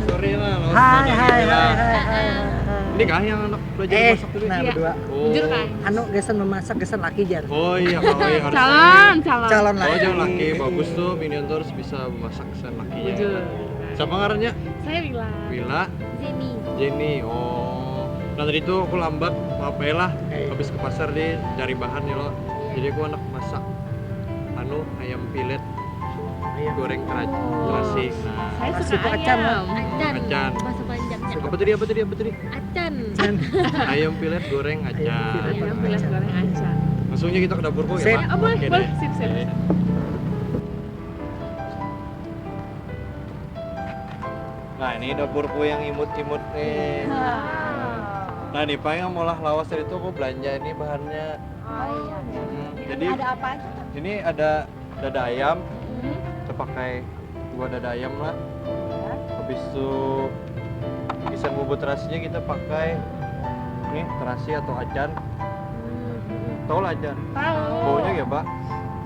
Sorry lah, lawan Hai, pada hai, ini lah. hai, hai. Ini kah yang anak belajar masak dulu? Nah Iya. berdua. Oh. Jujur kan? Anu gesan memasak, gesan laki jar. Oh iya, kalau iya harus. Calon. Calon Oh laki. jangan laki, bagus tuh minion tuh harus bisa memasak kesan lakinya. Jujur. Siapa ngarannya? Saya Wila. Wila, Jenny. Jenny. Oh. Nah tadi tuh aku lambat, maaf ya lah. Habis ke pasar deh cari bahan ya lo. Jadi aku anak masak ayam pilet goreng terasi. Nah, Saya Masih suka acan, ayam. Acan. Bahasa panjangnya. apa tadi? Acan. Ayam pilet goreng acan. Ayam pilet goreng acan. Langsung aja kita ke dapurku ya, Sip. Pak. Oh, boleh, Oke boleh. deh. Sip. Oke. Nah ini dapurku yang imut-imut nih. Nah nih Pak yang mau lawas dari itu aku belanja ini bahannya. Oh iya. Jadi Ada apa aja? ini ada dada ayam, kita pakai 2 dada ayam lah. Habis itu isan bubuk terasinya kita pakai ini terasi atau acan. Tahu lah acan? Tahu. Baunya ya Pak?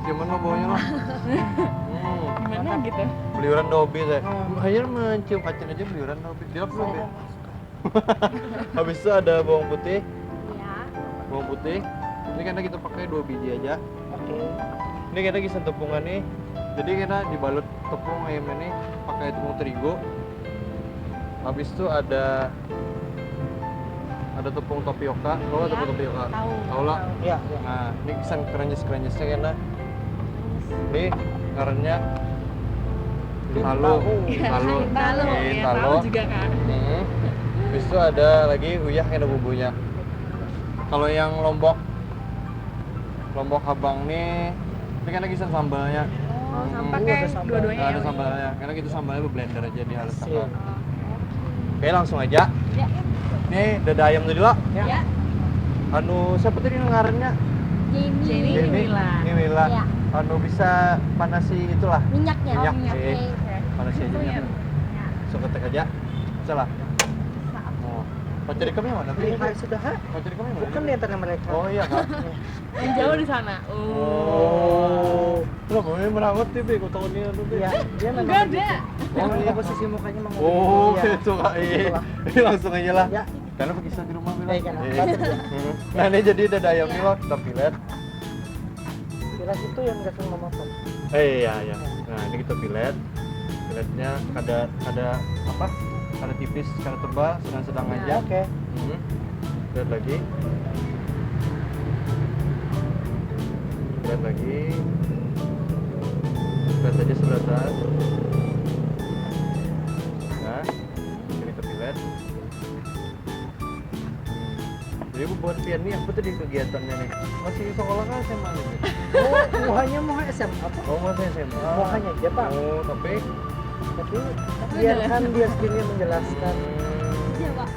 Gimana baunya lah? Gimana gitu? Beliuran dobi saya. Hanya mencium acan aja beliuran dobi. Dilap belum ya? Habis itu ada bawang putih. Ya. Bawang putih. Ini karena kita pakai 2 biji aja. Oke. Ini kita kisah tepungan nih. Jadi kita dibalut tepung ayam ini pakai tepung terigu. Habis itu ada tepung tapioka. Tahu tepung tapioka? Tahu lah. Iya, iya. Nah, ini kisah krenyes-krenyesnya karena ini karena talo. Tahu juga kan. Habis itu ada lagi uyah yang ada bumbunya. Kalau yang Lombok Habang nih, ini kan lagi sambalnya. Oh, Hmm, pakai ada sambal. dua-duanya Nggak ya. ada sambalnya, karena kita sambalnya blender aja dihalus Sip. sama. Oke langsung aja. Ya. Nih dada ayam tadi lah. Ya. Anu siapa tadi ngarannya? Jenny. Ini Wila. Ini Wila. Ya. Anu bisa panasi itulah. Minyaknya. Minyak. Oke. Panasi aja minyak. Ya. So ketek aja. Salah. Oh. Pacar ikamnya mana? Ini hai sudah ha? Pacar ikamnya mana? Bukan di antara mereka. Oh iya kak. Yang jauh di sana. Oh. Lo mau merawat nih, Be? Kau tahu nih anu, Be? Iya, dia memang Enggak begitu. ada. Memang dia posisi mukanya memang Oh, begitu. Iya. gitu kak. Iya. Itulah. Ini langsung aja lah. Ya. Karena berkisah di rumah bilang. Iya, kan. Batur dia. Nah ini jadi dada ayam nih loh, kita pilet. Pilas itu yang gesan memotong. Iya. Nah ini kita pilet. Piletnya ada apa? Ada tipis, ada tebal, sedang-sedang aja. Oke. Pilet lagi. Pilet lagi. Pilet aja sebelah. Nah, ini kita pilet. Jadi buat pian nih apa tadi kegiatannya nih? Masih sekolah kan SMA nih? Oh, muhanya muha SMA apa? Oh masih SMA. Muhanya aja Pak. Oh tapi Tapi biarkan dia sendiri yang menjelaskan. Iya, Pak.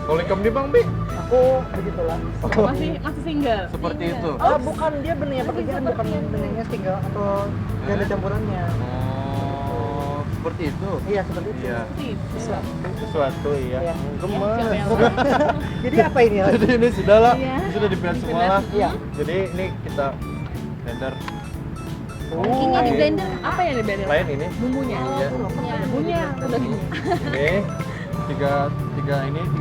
kalau ikam di Bang Bi? Aku begitulah. Masih single. Seperti itu. Oh, bukan dia benarnya pekerjaan, bukan benarnya tinggal atau ganda campurannya. Oh, seperti itu. Iya, seperti itu. Iya. Islam. Sesuatu iya. Iya. Gemes. Jadi apa ini? Jadi ini sudah lah, Iya. sudah dipilah semua lah. Iya. Jadi ini kita blender. Bikinnya di blender. Apa yang di blender? Lain ini. Bumbunya. Iya. Bumbunya udah gini. Ini tiga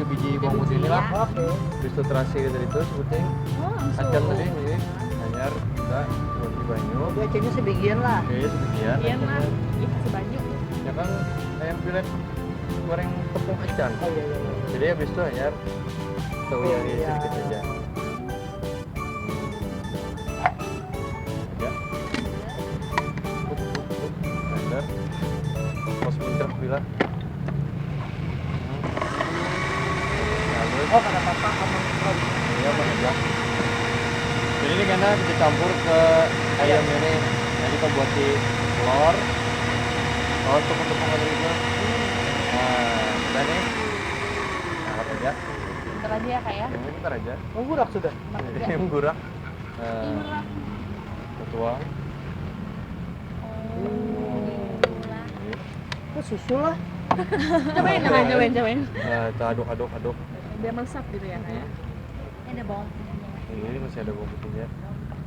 biji bawang putih ini lah. Oke. Habis itu terasi dari itu sebuting. Oh, langsung. Acan tadi ini anyar kita buat di banyu. Dia kayaknya sebagian lah. Oke, sebagian. Iya, Mas. acannya. Ih, sebanyak. Ya kan ayam pilet goreng tepung acan. Oh iya iya. Jadi habis itu anyar kita uyari Iya. sedikit aja. Ya. Blender. Pas muncrat bilang. Oh, kata papa kamu Iya, Bang ya. Jadi ini karena dicampur ke ayam ini. Nanti kita buat di telur. Telur tepung-tepung aja gitu. Nah, udah nih. Nah, apa aja? Bentar aja ya, Kak ya. Ini bentar aja. menggurak sudah. Ini menggurak. Kita tuang. Itu susu lah. Cobain. Nah, kita aduk. Biar meresap gitu ya, Kak ya. Ada bawang putihnya. Ini masih ada bawang putihnya.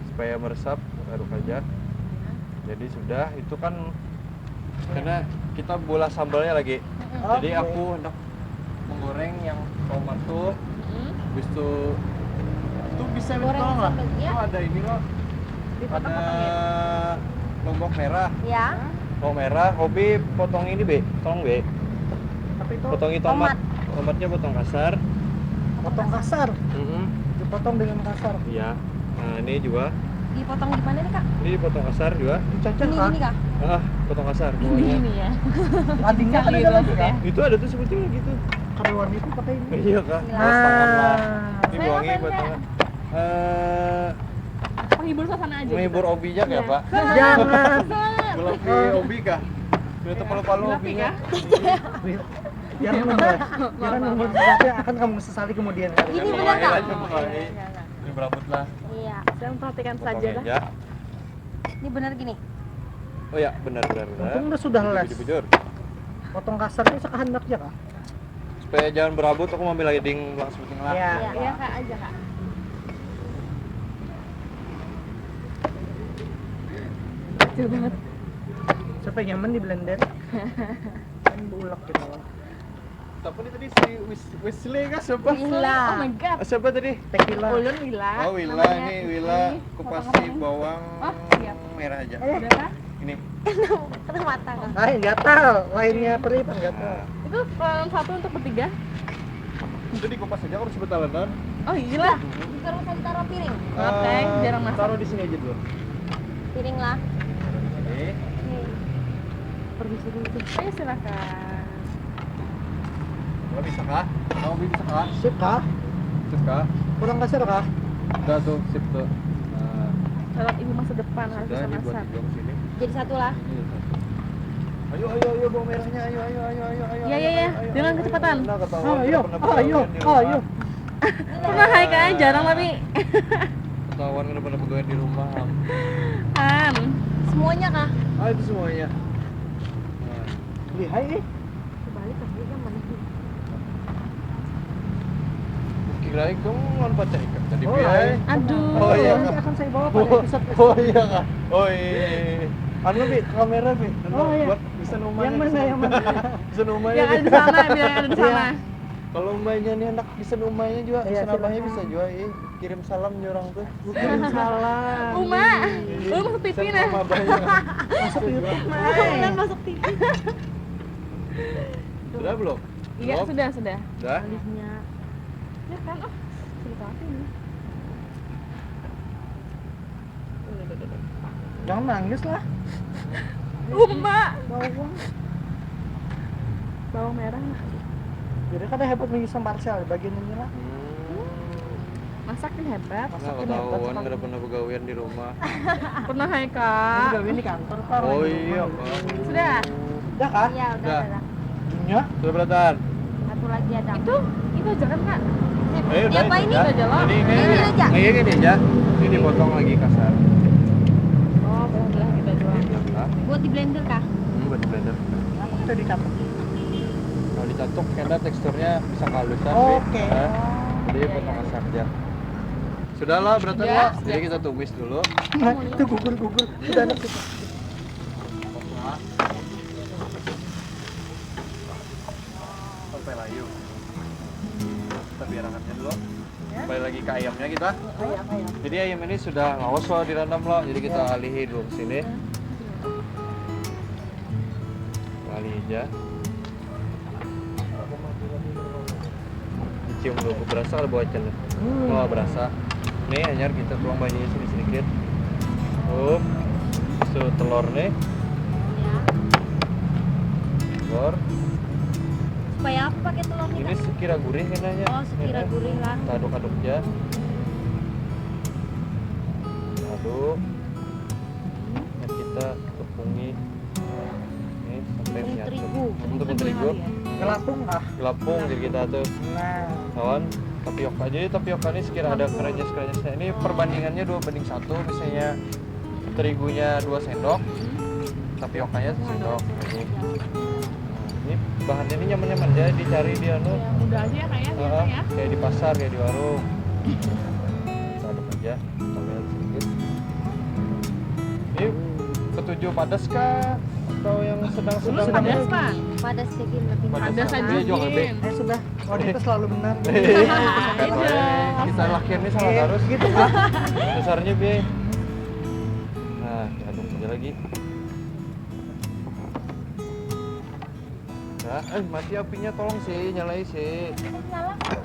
Supaya meresap, aduk aja. Jadi sudah, itu kan karena kita bola sambalnya lagi. Oke. Jadi aku hendak menggoreng yang tomat tuh, habis itu bisa minta Goreng tolong nggak? sambal, ya. Oh, ada ini kok, ada lombok merah. Ya. Lombok merah, Hobi potong ini be, tolong be, Tapi itu potongi tomat. Tomatnya potong kasar. potong kasar, Mm-mm. dipotong dengan kasar. Iya. Nah ini juga, Dipotong gimana nih kak? ini dipotong kasar juga. Dicacah Ini kah? kak? Potong kasar. Ini Pokoknya. ini ya. Tadinya kan Kali ada lagi maksudnya. kah? Itu ada tuh sebetulnya gitu. Karyawan itu pakai ini. Iya kak. Nah. Harus tangan lah. Ini Saya buangin ngapain, buat Kak? tangan. Penghibur suasana aja. Menghibur obinya kayak Iya. pak. Jangan. Melepi obi kah? Sudah terpalu-palu Melepi obinya. Jangan membuat, jangan membuat sesuatu yang akan kamu sesali kemudian hari. Ini Jangan benar, mengakhir Kak? aja pokoknya. Ini berambut lah. Iya. Saya memperhatikan saja Potongin lah. aja. Ini benar gini. Oh ya benar. Untung udah sudah les. Bujur. Potong kasar itu sekehendaknya kak. Supaya jangan berabut, aku mau ambil lagi ding langsung penting lah. Iya. Iya kak aja kak. Kecil banget. Supaya nyaman di blender. Kan bulak gitu. Tapi ini tadi si Wesley kah siapa? Wila. Oh my god. Siapa tadi? Tequila. Ulun Wila. Oh Wila, Namanya. ini Wila kupasi potong-potong. bawang Oh, siap. merah aja. Udah kak? Ini. Kena mata kak. Ah, enggak tahu. Lainnya perih enggak tahu. Nah, Itu peran satu untuk bertiga. itu dikupas aja harus sebetalenan. Oh gila. Kalau saya taruh piring. Maaf, Teh, jarang masak. Taruh di sini aja dulu. Piring lah. Oke. Permisi dulu tuh. Ayo silakan. Mau bisa kah? Mau bisa kah? Sip kah? Sip kah? Potong kasar kah? Udah tuh, sip tuh. Nah, Salat ibu masa depan harus sudah bisa ini buat masak. dibuang sini. Jadi satu lah. Ayo bawang merahnya, ayo. Iya, iya, iya. Dengan kecepatan. Nah, ketahuan Ayo, udah pernah pegawaian di rumah. ayo. Pernah hai kak, jarang tapi. Ketahuan udah pernah pegawaian di rumah. An. Semuanya kah? Ah itu semuanya. Nah, Lihai eh. Kebalik kan dia mana? kira dong ngon baca ikan tadi Oh, biaya. Aduh. Oh, iya. Nanti akan saya bawa pada episode Oh iya kak. Oh iya. Anu bi kamera bi. Oh, iya. Buat bisa rumahnya. Yang mana, yang mana? Bisa rumahnya. Yang ada di sana, biar yang ada di sana. Kalau mbaknya nih anak bisa rumahnya juga, Iya, bisa abahnya silakan. bisa juga. Kirim salam nih orang tuh. Bukan salah. Uma, lu masuk TV Send nah. sama abahnya. Masuk YouTube, Kemudian Mai. masuk TV. Sudah belum? Iya, Belum? sudah. Sudah. Alihnya. Ya kan, oh. Cerita apa ini? Jangan nangis lah. Uma. Bawang. Bawang merah. Jadi kan hebat mengisam parsial bagian ini lah. Masakin hebat. Nah, Masakin ketahuan hebat nggak sekali. pernah pegawaian di rumah. Pernah hai Ini kak. gawe di kantor Pak. Oh iya pak. Sudah. Udah kah? Iya, Udah. udah. Iya. Sudah beratan. Satu lagi ada. Itu aja kan kak. Ayo, Ini apa ini? Udah jalan. Ini Ini aja. Ini aja. Ini dipotong lagi kasar. Oh, belah kita jual. Nah, Buat di blender kah? buat di blender. Itu dicatat. Kalau dicatuk karena teksturnya bisa halus kan. Oke. Nah, jadi potong kasar aja. Sudahlah beratan Sudah, lah. sudah. Jadi kita tumis dulu. Nah, itu gugur. Udah enak itu. Sampai layu. Kita biar hangatnya dulu. Kembali lagi ke ayamnya kita. Jadi ayam ini sudah ngawas loh direndam loh. Jadi kita alihin dulu ke sini. Alih aja. Dicium dulu, berasa kalau bawa channel. Oh berasa. Nih hanya kita tuang banyak sini sedikit. Telur nih. Ya. Telur. Supaya apa pakai telur nih? Ini Kak? sekira gurih kayaknya. Oh, sekira gurih lah. Kita aduk-aduk aja. Aduk. Nah, kita tepungi ini sampai Tepung menyatu. terigu. Untuk terigu. Gelapung kah? Gelapung jadi kita tuh Nah. kawan tapioka. Jadi tapioka ini sekira ada kerenyes-kerenyesnya. Ini perbandingannya 2:1. Misalnya terigunya 2 sendok, tapiokanya 1 sendok. Ini bahannya ini nyaman-nyaman aja dicari di anu. Ya, mudah aja ya kak ya. biasa ya. Kayak di pasar, kayak di warung. Kita aduk aja, tambahin sedikit. Ini ketujuh padas kah? atau yang sedang-sedang? Padas, Pak. Padas sedikit lebih. Padas aja. Iya, juga lebih. Sudah, Odi itu selalu benar. Kita lakian ini salah terus. Gitu Pak. Besarnya be. Nah, aduk aja lagi. Nah, mati apinya tolong sih, nyalai sih.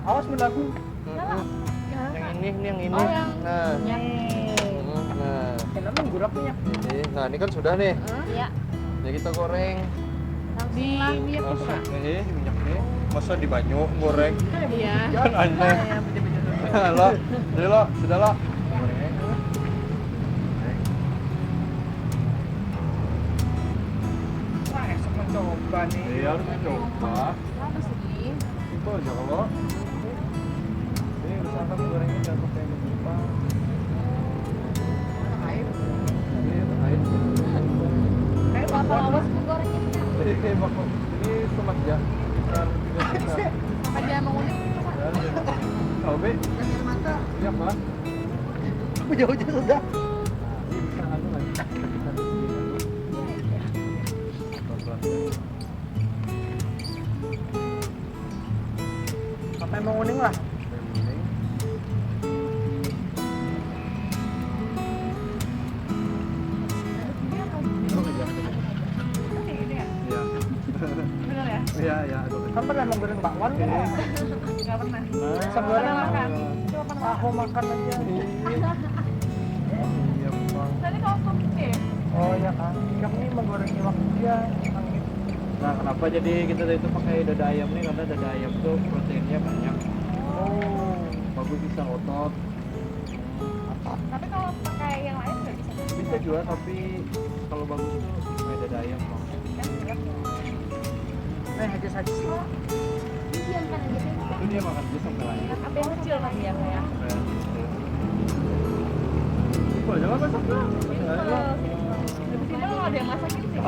Awas mendagu. Yang ini. Oh, yang Nah, nah, Kenapa gurapnya? ini. Nah, ini kan sudah nih. Iya. Ya kita goreng. di minyak itu, Kak. Nih, minyak nih. Masa di banyu goreng? Iya. Kan aneh. Lo, jadi lo, sudah lo. Wah, esok mencoba nih. Iya, harus coba. Apa sih? Itu aja kalau. Ini usahakan gorengnya jangan pakai minyak lupa. Air. Ini air. Kayak Kalau bakal awas gorengnya. Jadi kayak bakal ini semak ya. Sekitar 3 juta. Aja mengunik. Kalau be, air mata. iya pak. Ujung-ujung sudah. Bisa anu lagi. Bisa Sampai menguning lah. Bener ya? Iya, iya. Kan pernah mau goreng bakwan kan? Enggak pernah. Bisa goreng makan. Cuma pernah tahu makan aja. Iya, Bang. Tadi kalau sih. Oh ya kan, kami mau goreng iwak dia. Nah, kenapa jadi kita itu pakai dada ayam nih? Karena dada ayam tuh proteinnya banyak. Oh, Bagus bisa otot. Tapi kalau pakai yang lain nggak bisa. Bisa juga, tapi kalau bagus tuh pakai dada ayam. Bang. aja saja. Diamkan aja deh. Itu dia makan dia sampai lahir. Apa yang kecil lagi ya kayak? Itu aja nggak masak lah. Lebih sini kalau ada yang masak gitu sih.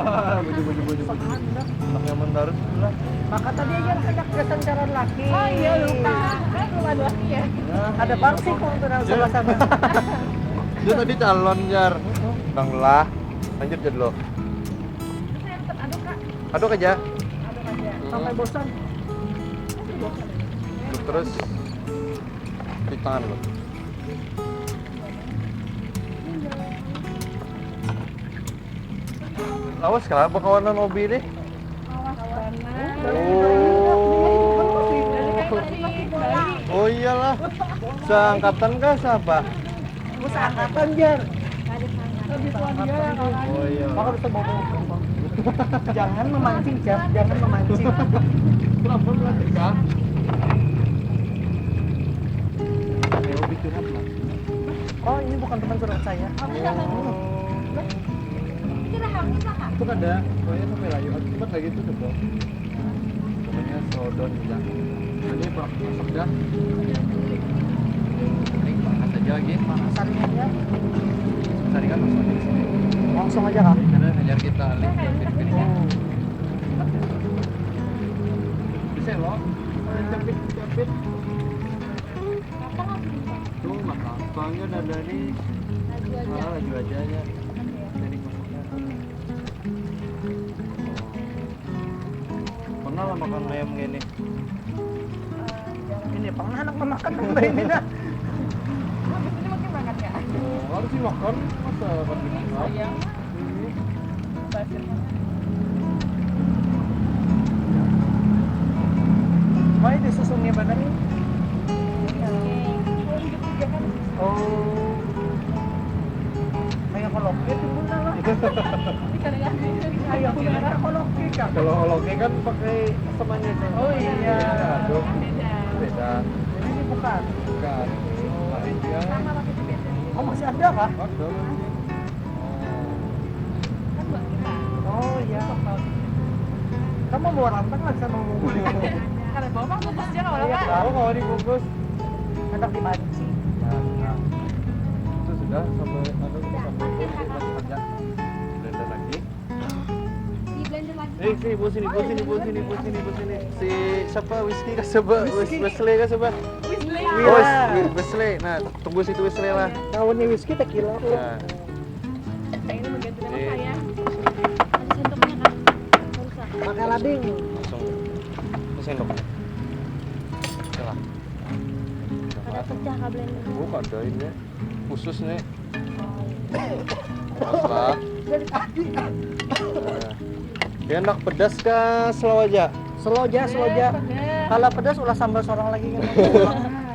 Buju. Anak yang mendarat lah. Maka tadi aja ada kesencaran laki. Oh iya lupa. Kan belum ada lagi ya. Ada bangsi kok untuk sebelah sana. Dia tadi calon jar. Bang lah. Lanjut jadi lo. Terus saya tetap aduk Kak. Aduk aja. Aduk aja. Sampai bosan. Terus di tangan lo. Lawas kenapa kawanan Obi nih? Awas panas. Oh iyalah. Seangkatan kah siapa? Musa angkatan jar. Lebih tua dia ya kawan. Oh iya. Maka bisa bawa. Jangan memancing, Jar. Jangan memancing. Kenapa melatih kah? Ya Obi curhat lah. Oh, ini bukan teman curhat saya. Itu kan ada, pokoknya sampai layu. Cuma kayak gitu tuh bro. Namanya sodon ya. Ini masak dah. Ini panas aja lagi. Saringan aja. Saringan langsung di sini. Langsung aja, Kak. Karena hanya kita lihat piring-piringnya. Bisa loh. Capit. Tuh makan. Soalnya dada ini laju aja ya. Dari masaknya. Pernah lah makan ayam gini. Ini pernah anak memakan tambah ini dah. Habis ini makin banget ya. Harus dimakan masa kan dimakan. Sayang. Basir. Wah, ini susunya benar nih. Oh. Kayak koloknya itu pun lah. Kayak merah koloknya, Kak. Kalau holoke kan pakai semuanya tuh. Oh iya. Aduh. Beda. Ini bukan. Bukan. Lain dia. Oh, masih ada, Kak? Ada. Kan buat kita. Oh iya. Kamu mau rantang lah sama mau beli. Karena bapak kukus aja kalau Iya, Pak. Tahu kalau dibungkus. Enak dimancing. Nah. Itu sudah sampai sampai kerja. Blender lagi. Di blender lagi. Sini, bu sini. Si siapa Whiskey kah siapa? Wesley kah siapa? Weasley. Oh, Wesley. Nah, tunggu situ Wesley lah. Tahunnya whisky tequila. Nah. Saya ini mengganti nama Iya. saya. Ada sendoknya Kak. pakai lading. Langsung ini sendok. Oke lah. Ada pecah kabelnya. Bukan ada ini khusus nih. Pas lah. Nah. Enak pedas kah slow aja? Slow aja. Pedas. Kalau pedas ulah sambal sorang lagi kan.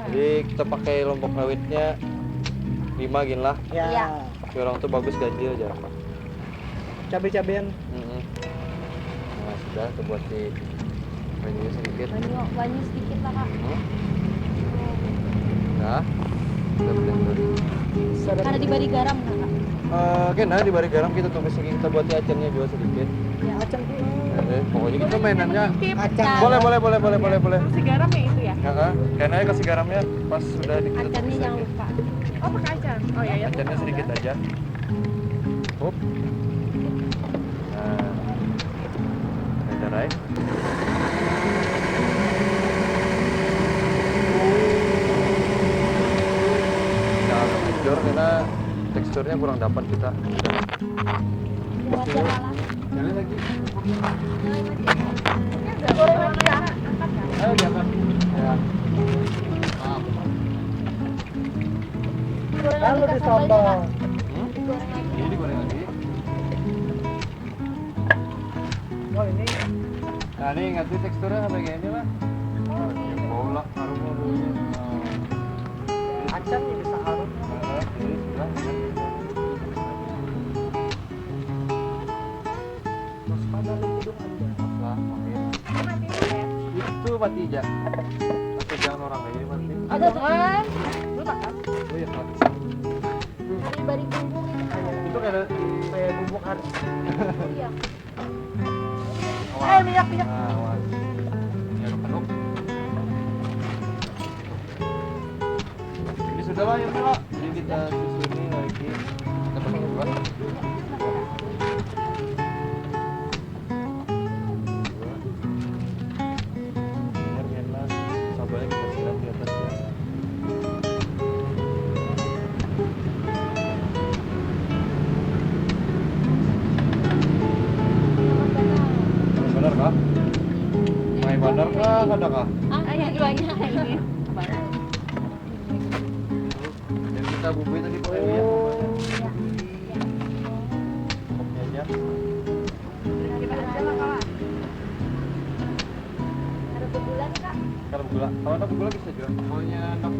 Jadi kita pakai lombok rawitnya 5 gin lah. Ya. Iya. Si orang tuh bagus ganjil aja. Cabai-cabean. Nah sudah tuh buat di banyu sedikit. Banyu sedikit lah kak. Nah, kita blender. Karena diberi garam nggak kak? Oke, nah di bari garam kita tumis lagi, kita buat acarnya juga sedikit. Acang Pokoknya kita mainannya acang. boleh. Kasih garam ya itu ya? Karena kasih garamnya pas sudah kita Acarnya tumis jangan lagi. lupa. Oh pakai acar? Oh iya ya. Acarnya sedikit aja. Hop. Nah, ada right. Jangan hancur karena teksturnya kurang dapat kita. Wajar lah. Jalan lagi. Goreng lagi ya? Ayo diangkat. Ya. Maaf. Goreng Lalu lagi di kak sambalnya sambal. kak. Hmm? Goreng lagi. Ini digoreng lagi. Oh ini Nah ini ingat sih teksturnya sampai kayak ini lah. Oh Ya iya. bau lah harumnya baunya. acang ini bisa harum. Ini sudah. Terus pada hidung anda. Lah, oke. Mati ya? Itu mati aja. Atau jangan orang kayak ini mati. Ada kan? Lu makan? Oh iya mati. Diberi bumbu gitu kan? Itu kayak Kayak bubuk haris. Iya. Minyak. Nah, awas. Ini aduk-aduk. Ini sudah lah ya Pak. Jadi kita susuni lagi. Kita pakai dua. Biar sambalnya kita siram di atasnya. Benar kah? Main benar kah? Ada kah? Ah, yang duanya ini. Dan kita bumbuin tadi pakai Oh. minyak. Kopi aja. Kita aja lah kak. Ada bebulan kak? Kalau gula, kalau ada gula bisa juga. Pokoknya enak.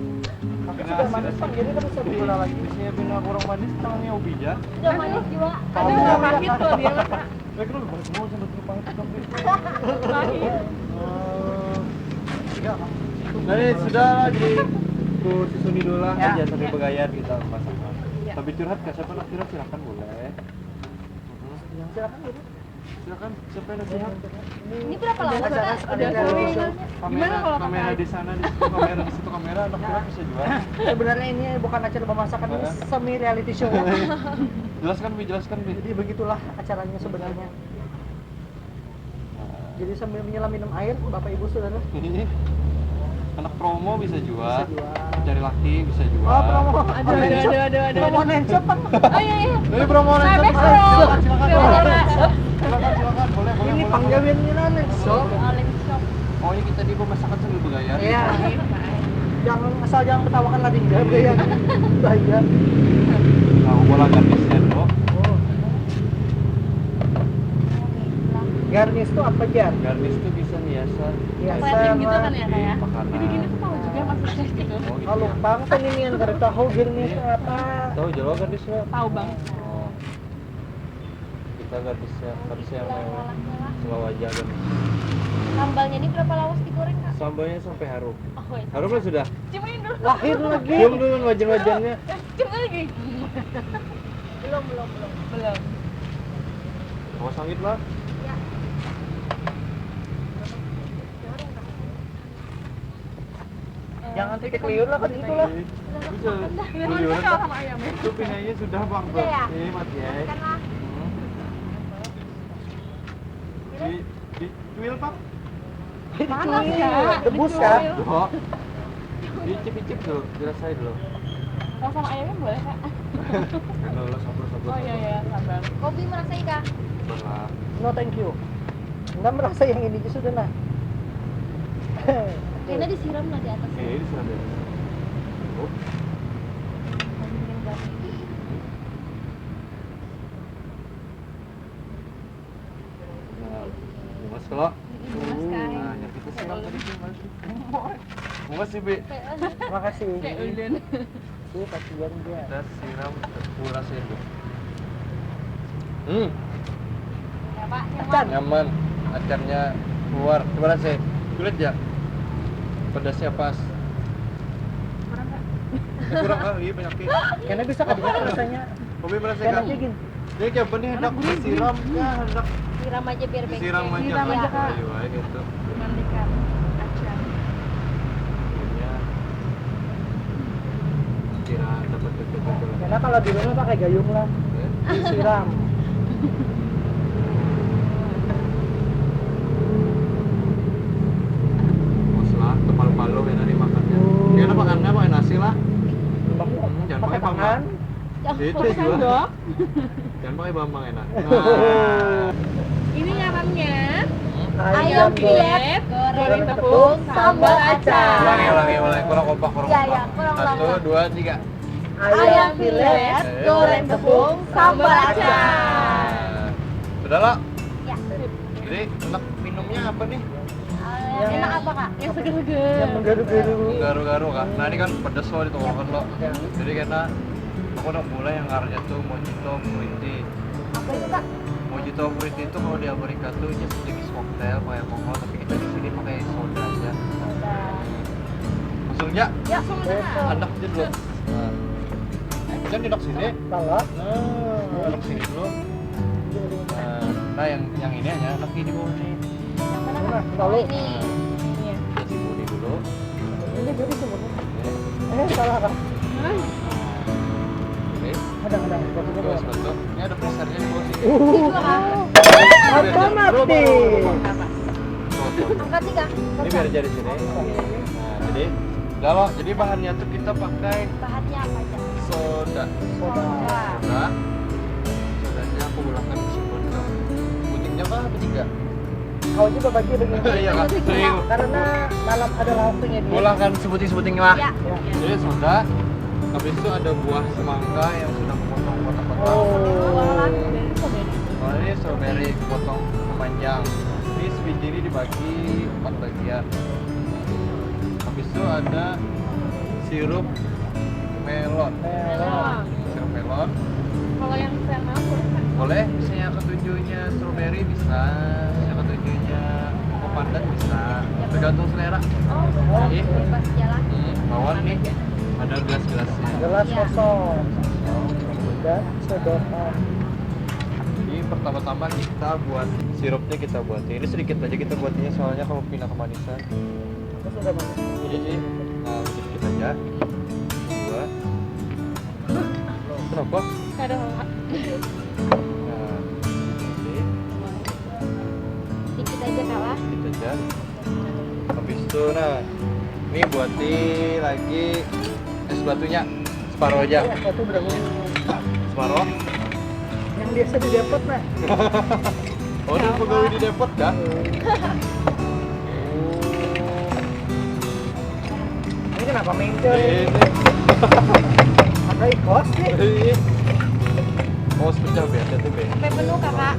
Tapi sudah manis Pak, jadi kan bisa gula lagi. Biasanya bina kurang manis, tangannya ubi aja. Udah manis juga. Ada Ada pahit tuh dia kak. Lagi lu baru semua sama terpahit sampai. Nah ini sudah jadi ku susuni dulu lah Ya. aja sambil bergayar kita masak. Ya. Tapi curhat ke siapa nak curhat silakan boleh. Silakan dulu. Silakan siapa yang nasihat? Ini berapa lama Ada- kak? ada- Udah ada- sore. Kamera, Gimana kalau kamera di sana, di situ kamera, di situ kamera, anak curhat bisa jual. Sebenarnya ini bukan acara pemasakan, ini semi reality show. Jelaskan Bi, jelaskan Bi. Jadi begitulah acaranya sebenarnya. Jadi sambil menyelam minum air, Bapak Ibu Saudara. Ini anak promo bisa jual, Bisa jual. cari laki bisa jual. Oh, promo. Aduh. Promo handshop, Pak. Oh iya iya. Ini promo Saya langsung. best bro. Silakan, silakan, Silakan. silakan, boleh, boleh. Ini boleh. panggawiannya handshop. Online shop. Pokoknya kita di pemasakan sambil bergayar. Iya. Jangan asal jangan ketawakan lading jam ya. Bahaya. Nah, bola gadisnya bro. Garnish itu apa, Jar? Garnish itu bisa hiasan. Ya, Plating gitu kan ya kak ya? Makanan. Gini-gini tuh tahu juga maksudnya gitu. Oh, gitu Kalau ya. bang kan ini yang kada tahu garnish itu apa. Tahu jalan garnisnya? Tahu bang. Oh. Kita garnisnya yang selalu aja garnish. Sambalnya ini berapa lawas digoreng kak? Sambalnya sampai harum. Oh iya. Harum kan sudah? Ciumin dulu. Lahir lagi. Cium dulu wajan-wajannya. Cium lagi. Belum. Belum. Mau sangit lah. Ya. Jangan titik liur lah kan itulah. Bisa. Ini Liur. kalah sama ayam ya. Itu pinanya sudah bang bro. Iya ya? Ini mati ya. Makanlah. Di tuil pak. Panas Dicuil. ya. Debus kan? Dok. Dicip-icip dulu, dirasain dulu. Kalau sama ayamnya boleh kak? Kalau lo sabar. Oh iya sabar. Kopi merasai kak? Sabar lah. No thank you. Nggak merasa yang ini sudah nah. Karena disiram lah di atas. Ini sudah ada. Oh. Nah, bungas kalau. Nah, yang kita siram tadi tuh Mas. Bungas sih, Bi. Terima kasih. Kayak ulun. Tuh kasihan dia. Kita siram tepung rasain tuh. Ya, Pak, Acan. Nyaman. Acarnya keluar. Coba rasain. Kulit ya. Pedasnya pas. Kurang nggak? Kurang kali penyakit. Karena bisa kabinat rasanya. Hobi merasakan. Enaknya gini. Ini kayak apa nih hendak disiram ya hendak siram aja biar bengkak. disiram aja. Siram aja, Kak. Ayo aja gitu. Mandikan acar. Ya. Kira dapat betul-betul. Karena kalau di rumah pakai gayung lah. Disiram. Bos lah, palu-palu yang tadi makannya. Kira makannya pakai nasi lah. Jangan pakai tangan. Itu Pesan juga. dong. Jangan pakai bambang enak. Ini ngarannya Ayam filet, goreng tepung, sambal acar. Ulangi, kurang kompak, kurang Iya, kompak. iya, kurang 1, 2, 3. Ayam filet, goreng tepung, sambal acar. Sudah lah. Ya. Jadi enak minumnya apa nih? Yang- Enak apa, Kak? Yang Yang seger-seger. menggaru-garu. Garu-garu kan. Nah ini kan pedes loh ditolongkan lo. Ya. Jadi karena aku udah mulai yang ngarannya tuh mojito fruity. Apa itu, Kak? Mojito fruity itu kalau di Amerika tuh just jenis cocktail pakai alkohol, tapi kita di sini pakai soda aja. Langsung ya, Ya, langsung aja. anak aja dulu. Nah, kan duduk sini. Salah. Nah, duduk sini dulu. Nah, yang ini aja anak ini bawah nih. Yang mana, Mana? Kak? Lalu. Ini. Iya. Kasih budi dulu. Ini jadi sebenarnya. Oke. Salah kan? Oke. Ada. Terus bentuk. Ini ada freezernya di bawah sini. Itu, Kak. Otomatis. Angkat nih, Kak. Ini biar jadi sini. Nah, jadi kalau jadi bahannya tuh kita pakai Bahannya apa aja? soda. Soda. Soda. Sodanya aku ulangkan ke sini. Butiknya apa? Butik enggak? Kau juga bagi begini. Iya kan. Karena dalam ada langsungnya dia. Ulangkan sebuting-sebuting lah. Ya. Jadi soda. Habis itu ada buah semangka yang sudah memotong kotak-kotak. Oh. Oh, ini strawberry potong panjang. Ini sebiji ini dibagi 4 bagian. Habis itu ada sirup melon. Melon. Sirup melon. Kalau yang saya mau boleh nggak? Boleh, misalnya ketujuhnya strawberry bisa, misalnya ketujuhnya koko pandan bisa. Tergantung selera. Oh, Jadi, Bebas jalan. bawang nih ada gelas-gelasnya. Gelas Iya. kosong. Dan sedotan. Jadi pertama-tama kita buat sirupnya kita buat. Ini sedikit aja kita buatnya soalnya kalau pindah kemanisan. Terus udah mana? Jadi, nah sedikit aja. Buat. Kenapa? nggak ada apa. Nah, oke, Dikit aja, Kak lah. sedikit aja. Habis itu, nah, ini buatin lagi es batunya separuh aja. Satu berapa? Separuh. Yang biasa di depot nah. Oh, ini pegawai di depot kan? Ini kenapa mencet? Ini. Pakai kos nih. Oh, sepecah biasa tuh be. Sampai penuh, Kakak.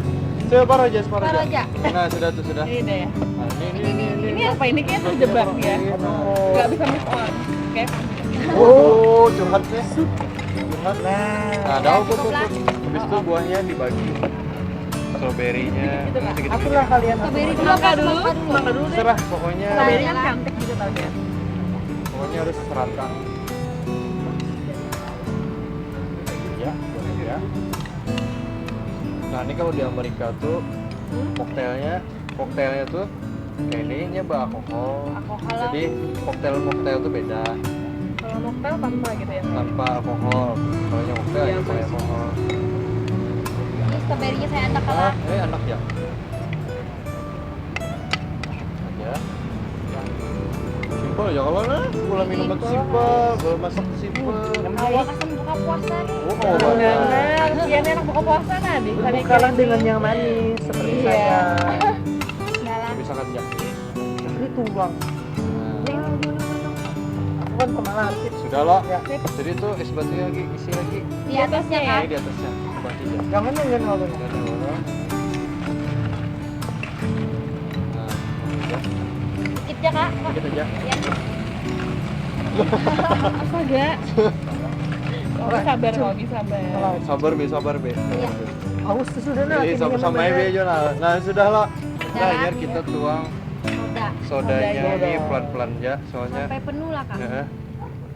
Separuh aja, separuh Separuh aja. aja. Nah, sudah tuh sudah. Ini deh ya. Nah, ini. Ini apa? Ini kayak terjebak ya. Oh. Nggak bisa move on. Oke. Oh, curhat ya. Curhat. Nah. Nah, daun tuh. Habis itu buahnya dibagi. Strawberry-nya. Gitu, Kak. Sedikit-sedikit. Aturlah kalian. Strawberry dulu, Semangka Kak. dulu. Semangka dulu. Semangka dulu deh. Serah pokoknya. Strawberry kan cantik gitu tau ya. Pokoknya harus serata. Ya, boleh ya. Nah, ini kalau di Amerika tuh koktailnya tuh kayak ini beralkohol. Alkohol. Jadi koktail tuh beda Kalau mocktail tanpa gitu ya. tanpa alkohol. Kalau yang koktail Iya, ya pakai Mas. alkohol. Ini stroberinya saya antar, Kak. Enak ya. Aja. Simpel ya kalau gula minuman Simpel. simpel, gula masak simpel. Awal kasih buka puasa nih. Oh, Benar. Iya, ini enak buka puasa nah di Bukalah dengan yang manis seperti Iya. saya. tuang. Nah, Aku kan pemalas. sudah lo. Ya. Jadi tuh es batunya lagi isi lagi. Di atasnya kak. Ini di atasnya. Batu aja. Jangan nungguin halunya. Dan lo. Nah, udah. Dikit ya kak. Dikit aja. Ya. Astaga. Oh, sabar kalau bisa sabar. Sabar be. Iya. Aus tuh sudah nah. Jadi sama-sama be aja lah. Nah, sudah lo. Nah, biar kita tuang Udah. sodanya Soda. ini pelan-pelan aja soalnya. Sampai penuh lah kak. Ya,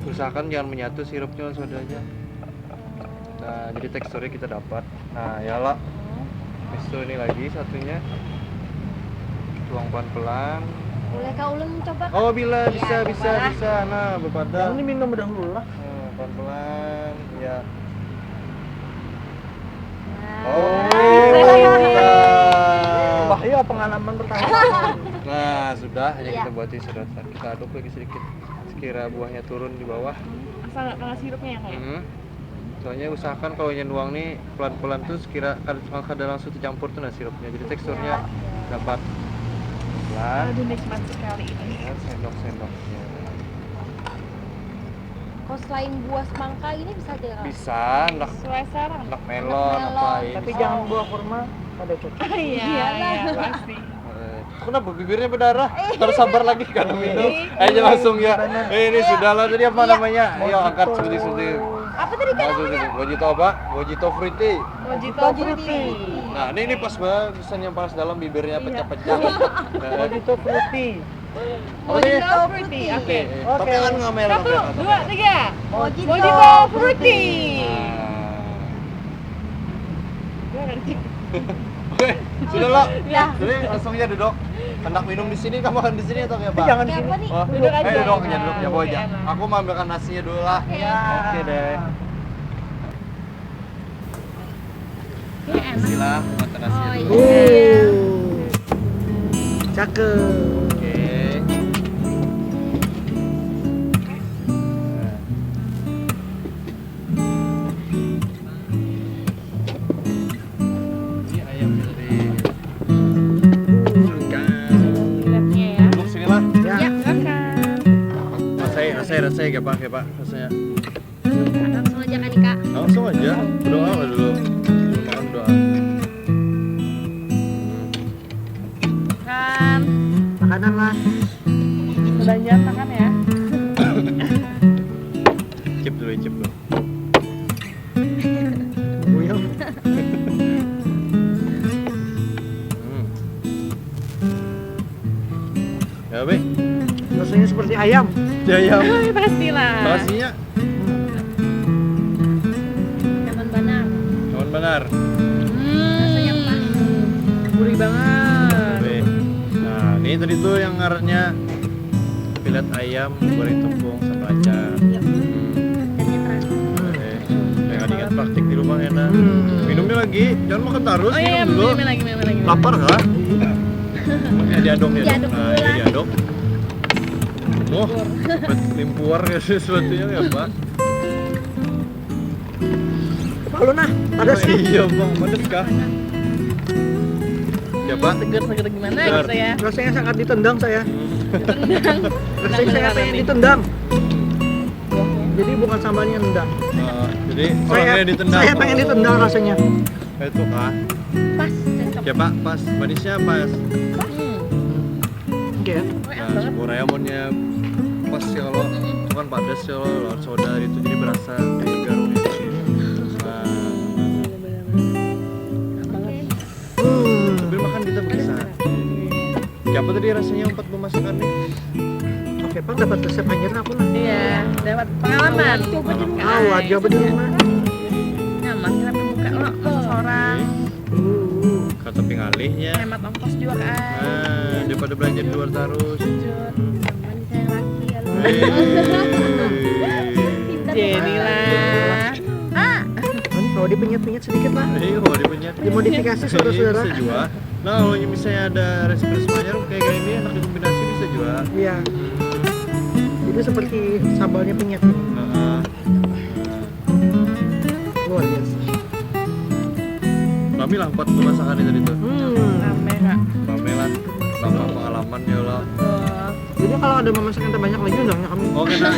usahakan jangan menyatu sirupnya sama sodanya. Nah, jadi teksturnya kita dapat. Nah, ya lah. Habis itu ini lagi satunya. Tuang pelan-pelan. Boleh kak ulun coba kak? Oh, bisa. Bapak. Nah, berpadang. Yang ini minum dahulu lah. Nah, pelan-pelan. Ya. Nah. Oh. Bahaya pengalaman pertama. Nah, sudah. Hanya Iya. kita buatin sedotan. Kita aduk lagi sedikit. Sekira buahnya turun di bawah. Asal nggak kena sirupnya ya kayak. Soalnya usahakan kalau nyenuang nih pelan-pelan tuh sekira kada langsung tercampur tuh nah sirupnya. Jadi teksturnya dapat pelan. Aduh nikmat sekali ini. Dan sendok-sendoknya. Kalau selain buah semangka ini bisa aja kak? Bisa, anak Sesuai saran. anak melon melon. apa ini. Tapi jangan buah kurma. Ada cocok. Iya, pasti. Kenapa bibirnya berdarah? Harus sabar lagi karena minum. Ayo langsung ya. Ini sudah lah tadi apa namanya? Ayo angkat seperti Apa tadi kak? Mojito apa? Mojito fruity. Mojito fruity. Nah, ini pas banget pesan yang panas dalam bibirnya pecah-pecah. Mojito fruity. Mojito fruity. Oke. Tapi kan nggak merah. 1, 2, 3. Mojito Mojito fruity. Gue ngerti. Oke, sudah lo. Ya. Jadi langsung aja duduk. Hendak minum di sini, kamu makan di sini atau kayak apa? Jangan di Kayak sini. apa nih? Oh, Duduk aja. ayo duduk aja, duduk ya Nah, bawa aja. enak. Aku mau ambilkan nasinya dulu lah. Ya. Oke deh. Ini enak. Bismillah, makan nasinya Oh, dulu. iya. Cakep. Oke. Ini ayamnya tadi. Lihatnya ya. Duduk sini lah. Ya. Makan. Rasanya kayak pak rasanya. Langsung aja kan nih kak? Langsung aja. Berdoa lah dulu. Makan doa. Makan. Makanan lah. Udah jam makan ya. Cip dulu. Buyung. Ya, Be. Rasanya seperti ayam. Ayam. Pastilah. Nasinya Nyaman benar. kawan benar. Rasanya pas. Gurih banget. Be. Nah, ini tadi tuh yang ngarannya filet ayam goreng tepung sama acar. Ikannya terasa. Yang ingat praktik di rumah enak. Minumnya lagi, jangan makan terus, Oh iya, minum dulu. minum lagi. Lapar kah? Makanya diaduk. Diaduk Nah, dulu ini lah. diaduk. Oh, sempat limpuar ya sesuatunya ya, Pak. Kalau nah, ada sih. Iya, Bang. Pedes kah? Ya, Pak. Seger gimana Seger. gitu ya. Rasanya sangat ditendang saya. Tendang. Rasanya saya pengen ditendang. Jadi bukan sambalnya nendang. Jadi Saya orangnya ditendang. saya pengen ditendang rasanya. Itu kah? Pas. Cocok. Ya, Pak, pas. Manisnya pas. Oke. Nah, Sumurayamonnya pas ya kalau itu kan padas ya kalau lawan soda itu jadi berasa dari garungnya di sini. Nah, sambil makan kita bisa. Ya apa tadi rasanya empat pemasakan nih? Oke, Pak dapat resep anjir aku lah. Iya, dapat pengalaman. Awat coba di rumah. Nyaman kenapa buka lo seorang. Kata pingalihnya. Hemat ongkos juga kan. Nah, daripada belanja di luar terus. Teman saya laki ya lu. Pintar Jadilah. Kalau dipenyet-penyet sedikit lah. Iya, mau dipenyet. Dimodifikasi saudara-saudara. Bisa juga. Nah, kalau misalnya ada resep-resep anyar kayak gini enak dikombinasi bisa juga. Iya. Jadi seperti sambalnya penyet ini. Luar biasa. Kami lah empat pemasakan tadi tuh. Rame kak. Rame lah, tambah pengalaman ya lah. Coba kalau ada memasak yang terbanyak lagi undangnya kami. Oh kena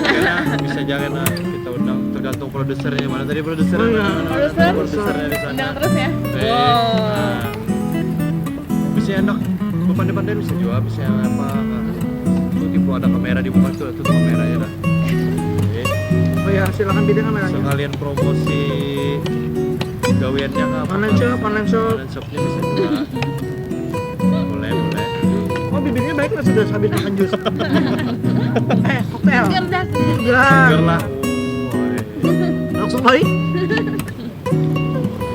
bisa jangan lah kita undang tergantung produsernya mana tadi produsernya. Oh, iya. Produser? Produsernya di sana. Undang terus ya. Eh, Wow. nah. Bisa enak, pandai-pandai bisa jual, bisa apa? Tuh tipe ada kamera di muka tuh kamera ya dah. Oh ya, silakan bidang kameranya. Sekalian promosi gaweannya apa? Online shop. Online shopnya bisa juga. Boleh. Oh, bibirnya baik lah sudah habis makan jus. Koktail. Cerdas. Gila. Seger lah. Langsung baik.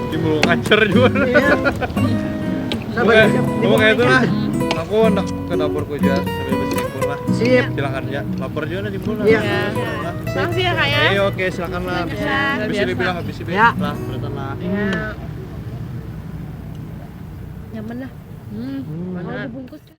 Timbul ngacer juga. Iya. Oke, kayak itu lah. Aku nak ke dapurku aja sambil bersimpul lah. Sip. Silakan ya. Lapar juga nih timbul lah. Iya. Nah, Makasih ya kak ya. Ayo oke silakan lah. Luar Bisa biasa. dibilang habis Ya. lah, beretan lah. Ya. Nyaman lah. Mau Benar. dibungkus kan?